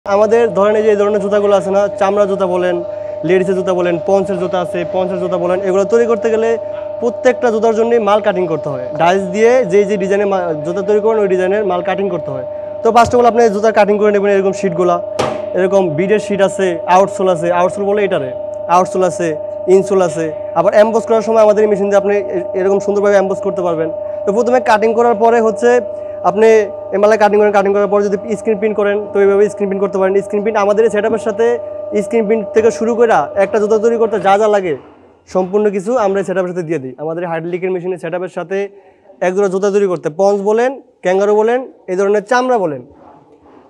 আমাদের ধরেন এই যে এই ধরনের জুতাগুলো আছে না, চামড়া জুতা বলেন, লেডিসের জুতা বলেন, পন্সের জুতা আছে, পন্সের জুতা বলেন, এগুলো তৈরি করতে গেলে প্রত্যেকটা জুতার জন্যই মাল কাটিং করতে হয়। ডাইস দিয়ে যে ডিজাইনের জুতা তৈরি করেন ওই ডিজাইনের মাল কাটিং করতে হয়। তো ফার্স্ট অফ অল আপনি জুতা কাটিং করে নেবেন এরকম শিটগুলা, এরকম বিডের শিট আছে, আউটসোল আছে, আউটসোল বলে এটারে আউটসোল আছে, ইনসোল আছে। আবার অ্যাম্বোস করার সময় আমাদের এই মেশিন দিয়ে আপনি এরকম সুন্দরভাবে অ্যাম্বোস করতে পারবেন। তো প্রথমে কাটিং করার পরে হচ্ছে আপনি এমআলআই কাটিং করার পরে যদি স্ক্রিন প্রিন্ট করেন তো এইভাবে স্ক্রিন প্রিন্ট করতে পারেন। স্ক্রিন প্রিন্ট আমাদের এই সেটআপের সাথে স্ক্রিন প্রিন্ট থেকে শুরু করে একটা জুতা তৈরি করতে যা যা লাগে সম্পূর্ণ কিছু আমরা এই সেটআপের সাথে দিয়ে দিই। আমাদের হাইড্রোলিকের মেশিনের সেটআপের সাথে একজোড়া জুতা তৈরি করতে পঞ্চ বলেন, ক্যাঙ্গারো বলেন, এই ধরনের চামড়া বলেন,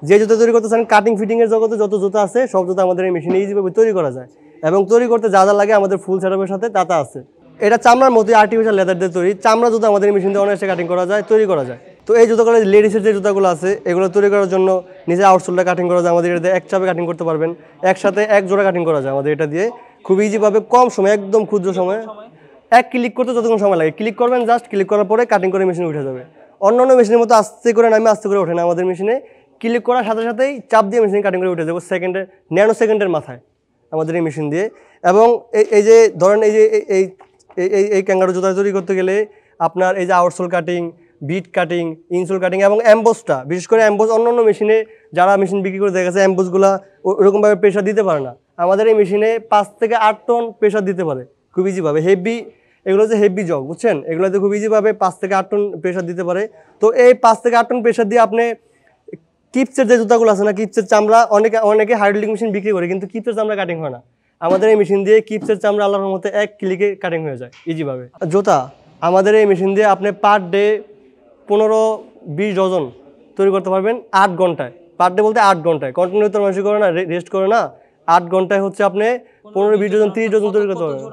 যে জুতা তৈরি করতে চান কাটিং ফিটিংয়ের জগতে যত জুতা আছে সব জুতা আমাদের এই মেশিনে ইজিভাবে তৈরি করা যায়। এবং তৈরি করতে যা যা লাগে আমাদের ফুল সেটআপের সাথে তা আছে। এটা চামড়ার মতোই আর্টিফিশিয়াল লেদার দিয়ে তৈরি। চামড়া জুতা আমাদের মেশিন দিয়ে অনায়াসে কাটিং করা যায়, তৈরি করা যায়। তো এই জুতাগুলো লেডিসের যে জুতাগুলো আছে এগুলো তৈরি করার জন্য নিজে আউটসোলটা কাটিং করা যায়। আমাদের এটা দিয়ে এক চাপে কাটিং করতে পারবেন, একসাথে এক জোড়া কাটিং করা যায় আমাদের এটা দিয়ে খুব ইজিভাবে কম সময়, একদম ক্ষুদ্র সময়ে। এক ক্লিক করতে যতক্ষণ সময় লাগে, ক্লিক করবেন, জাস্ট ক্লিক করার পরে কাটিং করে মেশিনে উঠে যাবে। অন্যান্য মেশিনের মতো আস্তে করে নামে আস্তে করে ওঠে না, আমাদের মেশিনে ক্লিক করার সাথে সাথেই চাপ দিয়ে মেশিন কাটিং করে উঠে যাবো ন্যানো সেকেন্ডের মাথায় আমাদের এই মেশিন দিয়ে। এবং এই যে ধরেন এই যে এই ক্যাঙ্গারো জুতা তৈরি করতে গেলে আপনার এই যে আউটসোল কাটিং, বিট কাটিং, ইনসোল কাটিং এবং অ্যাম্বোসটা, বিশেষ করে অ্যাম্বোস অন্যান্য মেশিনে যারা মেশিন বিক্রি করে দেখা গেছে অ্যাম্বোসগুলো ওরকমভাবে প্রেশার দিতে পারে না। আমাদের এই মেশিনে 5 থেকে 8 টন প্রেশার দিতে পারে খুব ইজিভাবে। হেভি, এগুলো হচ্ছে হেভি জগ, বুঝছেন, এগুলোতে খুব ইজিভাবে 5 থেকে 8 টন প্রেশার দিতে পারে। তো এই 5 থেকে 8 টন প্রেশার দিয়ে আপনি কিপসের যে জুতাগুলো আছে না, কিপসের চামড়া অনেকে হাইড্রোলিক মেশিন বিক্রি করে কিন্তু কিপসের চামড়া কাটিং হয় না। আমাদের এই মেশিন দিয়ে কিপসের চামড়া আল্লাহর মতো এক ক্লিকে কাটিং হয়ে যায় ইজিভাবে। জুতা আমাদের এই মেশিন দিয়ে আপনি পার ডে 15-20 ডজন তৈরি করতে পারবেন 8 ঘন্টায়। পার ডে বলতে 8 ঘন্টায়, কন্টিনিউ তো মানুষ করে না, রেস্ট করে না। 8 ঘন্টায় হচ্ছে আপনি 15-20 ডজন 30 ডজন তৈরি করতে পারবেন।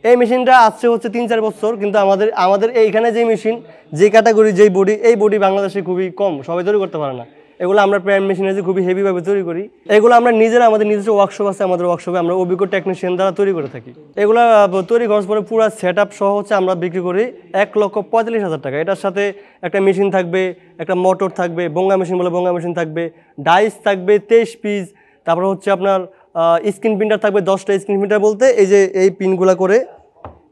এই মেশিনটা আসছে হচ্ছে 3-4 বছর, কিন্তু আমাদের এইখানে যে মেশিন, যে ক্যাটাগরি, যেই বডি, এই বডি বাংলাদেশে খুবই কম, সবাই তৈরি করতে পারে না। এগুলো আমরা প্রাইম মেশিনে যে খুবই হেভিভাবে তৈরি করি। এগুলো আমরা নিজেরা, আমাদের নিজস্ব ওয়ার্কশপ আছে, আমাদের ওয়ার্কশপে আমরা অভিজ্ঞ টেকনিশিয়ান দ্বারা তৈরি করে থাকি। এগুলো তৈরি খরচ পরে পুরো সেট আপ সহ হচ্ছে আমরা বিক্রি করি 1,45,000 টাকা। এটার সাথে একটা মেশিন থাকবে, একটা মোটর থাকবে, বঙ্গা মেশিন বলে বঙ্গা মেশিন থাকবে, ডাইস থাকবে 23 পিস, তারপর হচ্ছে আপনার স্ক্রিন প্রিন্টার থাকবে 10টা। স্ক্রিন প্রিন্টার বলতে এই যে এই পিনগুলো করে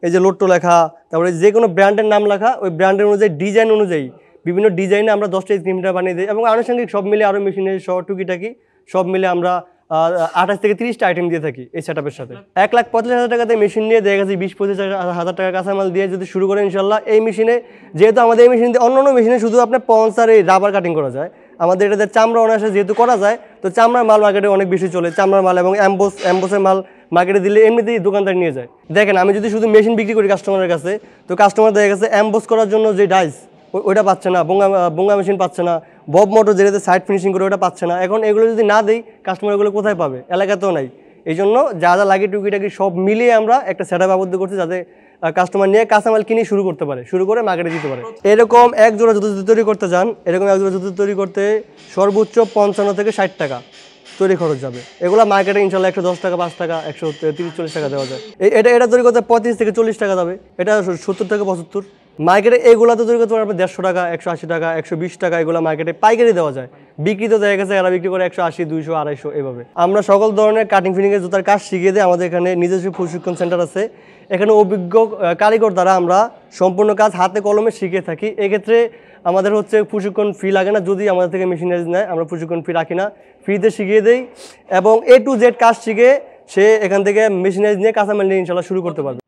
এই যে লোট্টো লেখা, তারপরে যে কোনো ব্র্যান্ডের নাম লেখা, ওই ব্র্যান্ডের অনুযায়ী ডিজাইন অনুযায়ী বিভিন্ন ডিজাইনে আমরা 10টা স্ক্রিন প্রিন্টার বানিয়ে দিই। এবং আনুষঙ্গিক সব মিলে আরও মেশিনের সহ টুকিটাকি সব মিলে আমরা 28 থেকে 30টা আইটেম দিয়ে থাকি এই সেটআপের সাথে। 1,45,000 টাকাতে মেশিন নিয়ে দেখা গেছে 20-25 হাজার টাকা কাঁচামাল দিয়ে যদি শুরু করেন ইনশাল্লাহ এই মেশিনে, যেহেতু আমাদের এই মেশিন দিয়ে অন্যান্য মেশিনে শুধু আপনার পঞ্চ আর এই রাবার কাটিং করা যায়, আমাদের এটাতে চামড়া অনায়াসে যেহেতু করা যায়, তো চামড়ার মাল মার্কেটে অনেক বেশি চলে। চামড়ার মাল এবং অ্যাম্বোসের মাল মার্কেটে দিলে এমনিতেই দোকানদার নিয়ে যায়। দেখেন, আমি যদি শুধু মেশিন বিক্রি করি কাস্টমারের কাছে, তো কাস্টমার দেখা গেছে অ্যাম্বোস করার জন্য যে ডাইস ওইটা পাচ্ছে না, বঙ্গা মেশিন পাচ্ছে না, বব মোটর যেটাতে সাইড ফিনিশিং করে ওটা পাচ্ছে না। এখন এগুলো যদি না দিই কাস্টমার এগুলো কোথায় পাবে? এলাকাতেও নাই। এই জন্য যা যা লাগে টুকিটাকি সব মিলিয়ে আমরা একটা সেটআপ আবদ্ধ করছি যাতে কাস্টমার নিয়ে কাঁচামাল কিনে শুরু করতে পারে, শুরু করে মার্কেটে দিতে পারে। এরকম এক জোড়া জুতো তৈরি করতে যান, এরকম এক জোড়া জুতো তৈরি করতে সর্বোচ্চ 55 থেকে 60 টাকা তৈরি খরচ যাবে। এগুলো মার্কেটে ইনশাল্লাহ 110 টাকা, 5 টাকা, 130-40 টাকা দেওয়া যায়। এটা তৈরি করতে 35 থেকে 40 টাকা যাবে, এটা 70 থেকে 75। মার্কেটে এগুলোতে তৈরি করতে পারবে 150 টাকা, 180 টাকা, 120 টাকা, এগুলো মার্কেটে পাইকারি দেওয়া যায়। বিক্রি তো দেখা গেছে এরা বিক্রি করে 180, 200, 250 এভাবে। আমরা সকল ধরনের কাটিং ফিটিংয়ের জুতার কাজ শিখিয়ে দিই। আমাদের এখানে নিজস্ব প্রশিক্ষণ সেন্টার আছে, এখানে অভিজ্ঞ কারিগর দ্বারা আমরা সম্পূর্ণ কাজ হাতে কলমে শিখে থাকি। এক্ষেত্রে আমাদের হচ্ছে প্রশিক্ষণ ফি লাগে না, যদি আমাদের থেকে মেশিনারিজ নেয় আমরা প্রশিক্ষণ ফি রাখি না, ফ্রিতে শিখিয়ে দেই। এবং A to Z কাজ শিখে সে এখান থেকে মেশিনারিজ নিয়ে কাঁচামাল নিয়ে ইনশাল্লাহ শুরু করতে পারবে।